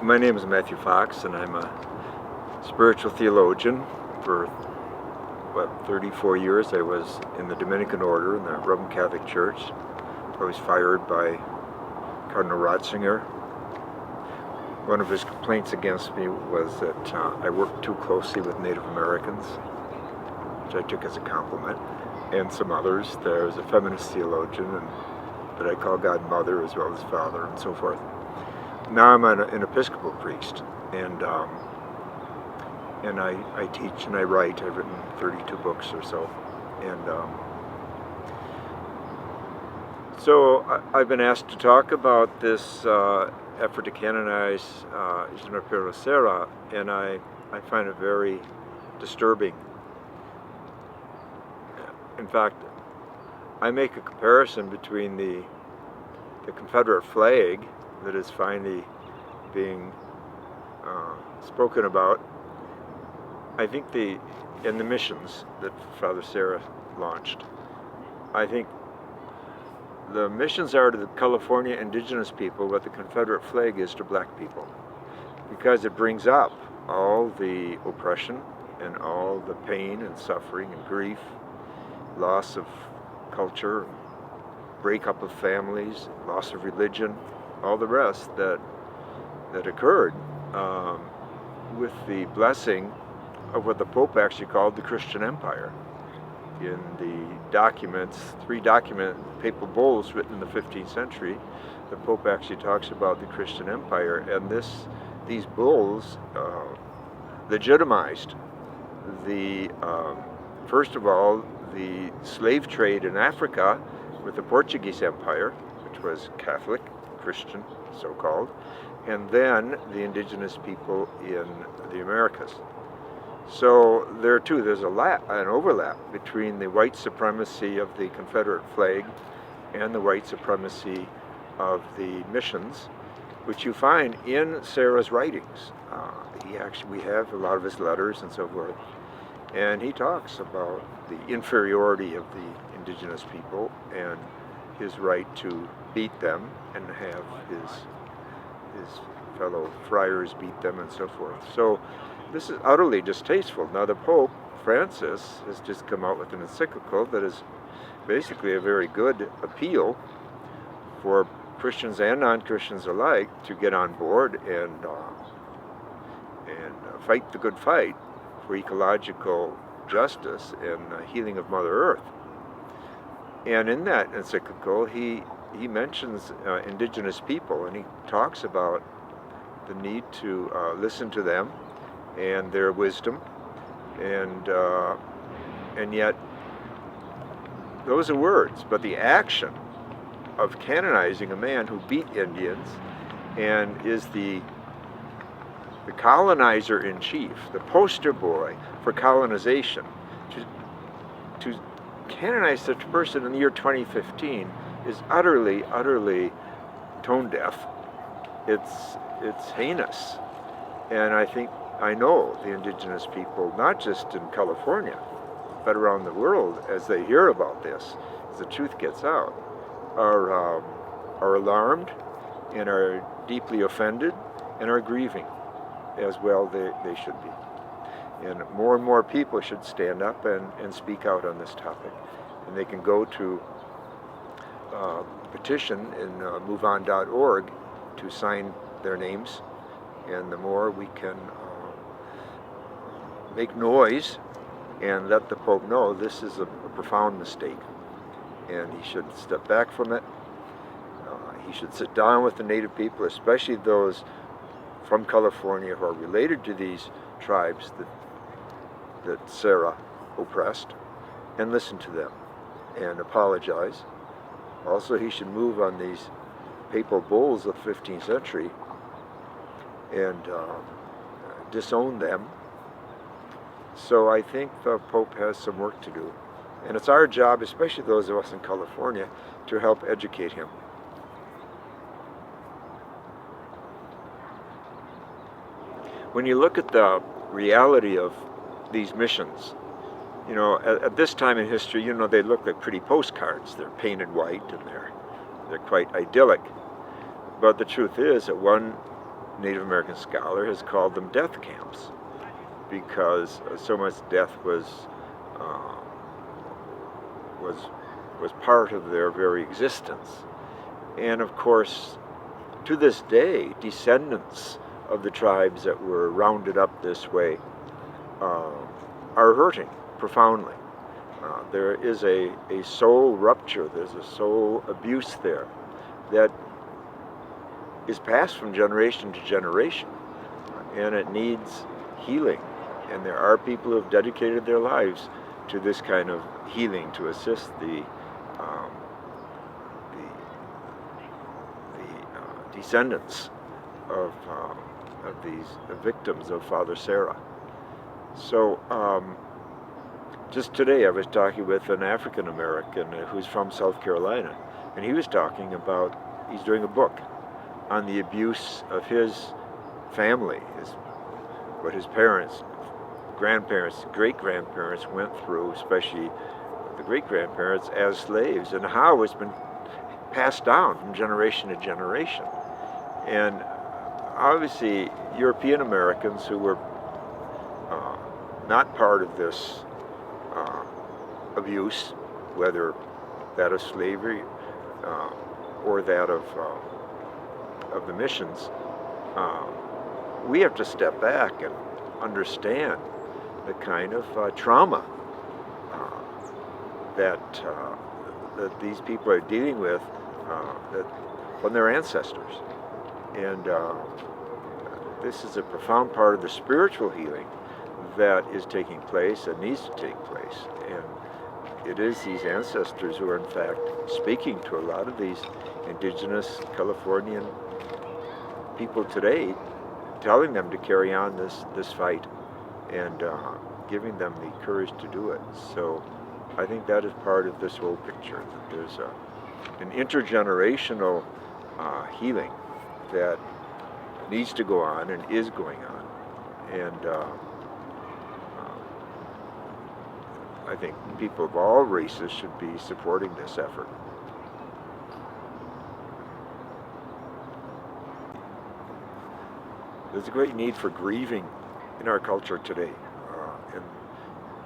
My name is Matthew Fox, and I'm a spiritual theologian. For 34 years I was in the Dominican order in the Roman Catholic Church. I was fired by Cardinal Ratzinger. One of his complaints against me was that I worked too closely with Native Americans, which I took as a compliment, and some others. There was a feminist theologian that I call God Mother as well as Father and so forth. Now I'm an Episcopal priest, and I teach and I write. I've written 32 books or so, and so I've been asked to talk about this effort to canonize Junipero Serra, and I find it very disturbing. In fact, I make a comparison between the Confederate flag that is finally being spoken about. I think in the missions that Father Serra launched, I think the missions are to the California indigenous people what the Confederate flag is to black people, because it brings up all the oppression and all the pain and suffering and grief, loss of culture, breakup of families, loss of religion, all the rest that occurred with the blessing of what the Pope actually called the Christian Empire. In the documents, 3 papal bulls written in the 15th century, the Pope actually talks about the Christian Empire, and these bulls legitimized first of all, the slave trade in Africa with the Portuguese Empire, which was Catholic, Christian, so-called, and then the indigenous people in the Americas. So there too, there's an overlap between the white supremacy of the Confederate flag and the white supremacy of the missions, which you find in Serra's writings. We have a lot of his letters and so forth, and he talks about the inferiority of the indigenous people and his right to beat them and have his fellow friars beat them and so forth. So this is utterly distasteful. Now the Pope Francis has just come out with an encyclical that is basically a very good appeal for Christians and non-Christians alike to get on board and fight the good fight for ecological justice and healing of Mother Earth. And in that encyclical, he mentions indigenous people, and he talks about the need to listen to them and their wisdom, and yet those are words, but the action of canonizing a man who beat Indians and is the colonizer in chief, the poster boy for colonization, to canonize such a person in the year 2015 is utterly tone deaf. It's heinous, and I know the indigenous people, not just in California, but around the world, as they hear about this, as the truth gets out, are alarmed and are deeply offended and are grieving, as well they should be. And more people should stand up and speak out on this topic. And they can go to petition in moveon.org to sign their names, and the more we can make noise and let the Pope know this is a profound mistake, and he should step back from it. He should sit down with the native people, especially those from California who are related to these tribes that Serra oppressed, and listen to them and apologize. Also, he should move on these papal bulls of the 15th century and disown them. So I think the Pope has some work to do. And it's our job, especially those of us in California, to help educate him. When you look at the reality of these missions, you know, at this time in history, you know, they look like pretty postcards. They're painted white and they're quite idyllic. But the truth is, at one Native American scholar has called them death camps, because so much death uh, was was part of their very existence. And of course, to this day, descendants of the tribes that were rounded up this way are hurting profoundly. There is a soul rupture, there's a soul abuse there that is passed from generation to generation, and it needs healing. And there are people who have dedicated their lives to this kind of healing to assist the descendants of these victims of Father Serra. So just today I was talking with an African American who's from South Carolina, and he was talking about, he's doing a book on the abuse of his family, what his parents, grandparents, great-grandparents went through, especially the great-grandparents as slaves, and how it's been passed down from generation to generation. And obviously European Americans who were not part of this abuse, whether that of slavery or that of the missions, we have to step back and understand the kind of trauma that these people are dealing with from their ancestors. And this is a profound part of the spiritual healing that is taking place and needs to take place. And it is these ancestors who are in fact speaking to a lot of these indigenous Californian people today, telling them to carry on this fight and giving them the courage to do it. So I think that is part of this whole picture, that there's an intergenerational healing that needs to go on and is going on. And I think people of all races should be supporting this effort. There's a great need for grieving in our culture today, and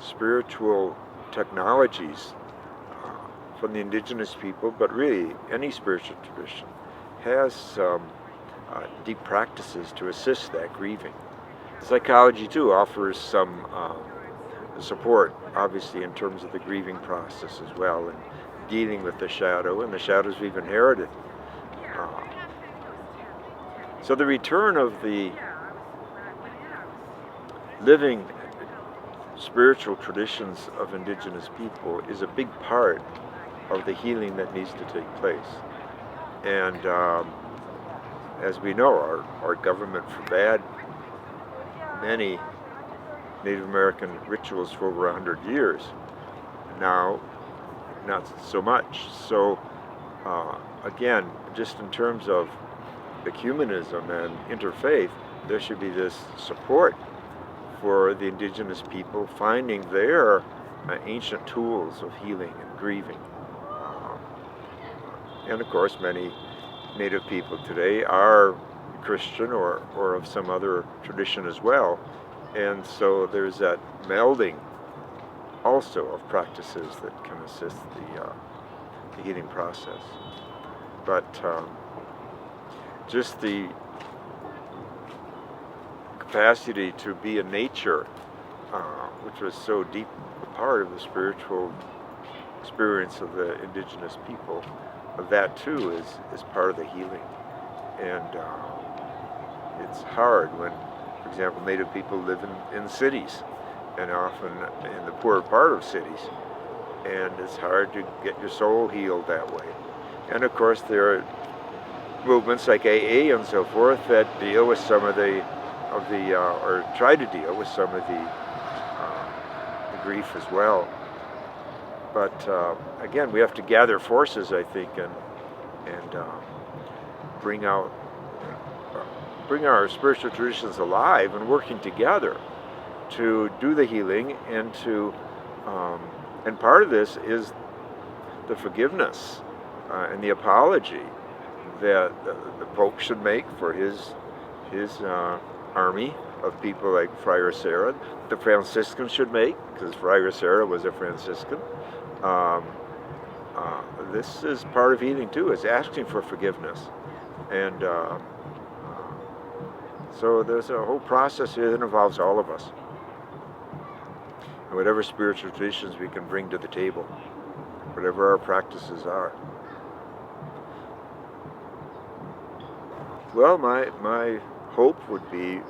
spiritual technologies from the indigenous people, but really any spiritual tradition, has some deep practices to assist that grieving. Psychology too offers some support, obviously, in terms of the grieving process as well, and dealing with the shadow and the shadows we've inherited. So the return of the living spiritual traditions of indigenous people is a big part of the healing that needs to take place. And as we know, our government forbade many Native American rituals for over 100 years. Now, not so much. So again, just in terms of ecumenism and interfaith, there should be this support for the indigenous people finding their ancient tools of healing and grieving. And of course, many Native people today are Christian or of some other tradition as well. And so there's that melding also of practices that can assist the healing process. But just the capacity to be in nature, which was so deep a part of the spiritual experience of the indigenous people, that too is part of the healing. And it's hard when, for example, Native people live in cities, and often in the poorer part of cities, and it's hard to get your soul healed that way. And of course there are movements like AA and so forth that deal with some of the or try to deal with some of the grief as well. But again, we have to gather forces, I think, and bring our spiritual traditions alive and working together to do the healing, and to and part of this is the forgiveness and the apology that the Pope should make for his his army of people like Friar Serra. The Franciscans should make, because Friar Serra was a Franciscan. Um, this is part of healing too. It's asking for forgiveness, and so there's a whole process here that involves all of us, and whatever spiritual traditions we can bring to the table, whatever our practices are. Well, my hope would be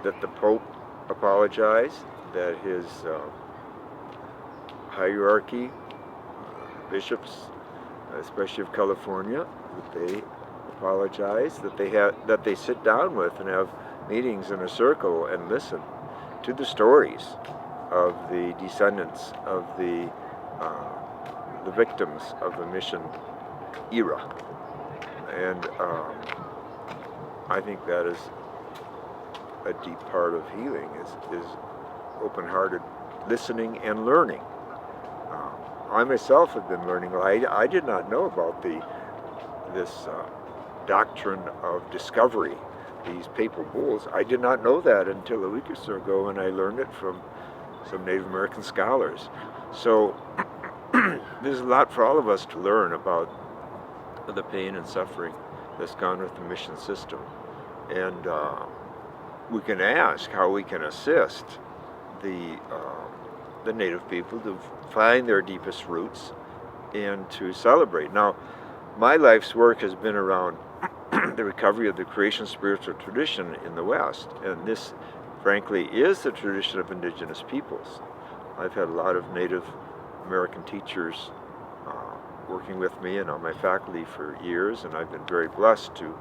that the Pope apologize, that his hierarchy, bishops, especially of California, that they apologize, that they sit down with and have meetings in a circle and listen to the stories of the descendants of the victims of the mission era. And I think that is a deep part of healing, is open-hearted listening and learning. I myself have been learning. I did not know about this doctrine of discovery, these papal bulls. I did not know that until a week or so ago, and I learned it from some Native American scholars. So there's a lot for all of us to learn about the pain and suffering that's gone with the mission system. And we can ask how we can assist the Native people to find their deepest roots and to celebrate. Now, my life's work has been around the recovery of the creation spiritual tradition in the West, and this, frankly, is the tradition of indigenous peoples. I've had a lot of Native American teachers working with me and on my faculty for years, and I've been very blessed to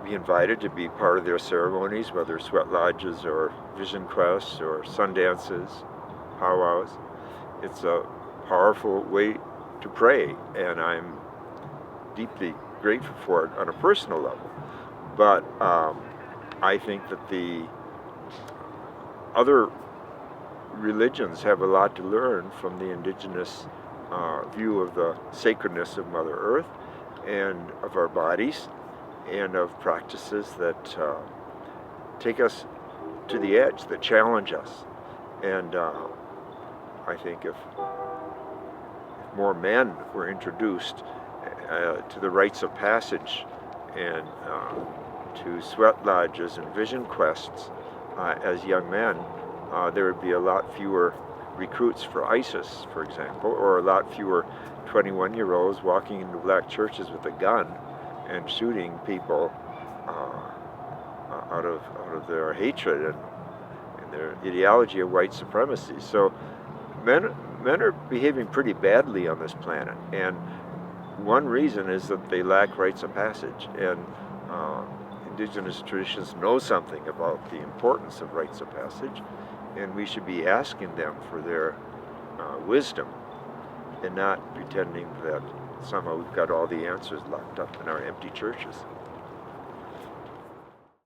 be invited to be part of their ceremonies, whether sweat lodges or vision quests or sun dances, powwows. It's a powerful way to pray, and I'm deeply grateful for it on a personal level. But I think that the other religions have a lot to learn from the indigenous view of the sacredness of Mother Earth and of our bodies, and of practices that take us to the edge, that challenge us. And I think if more men were introduced to the rites of passage and to sweat lodges and vision quests as young men, there would be a lot fewer recruits for ISIS, for example, or a lot fewer 21-year-olds walking into black churches with a gun and shooting people out of their hatred and their ideology of white supremacy. So men are behaving pretty badly on this planet, and one reason is that they lack rites of passage, and indigenous traditions know something about the importance of rites of passage, and we should be asking them for their wisdom and not pretending that somehow we've got all the answers locked up in our empty churches.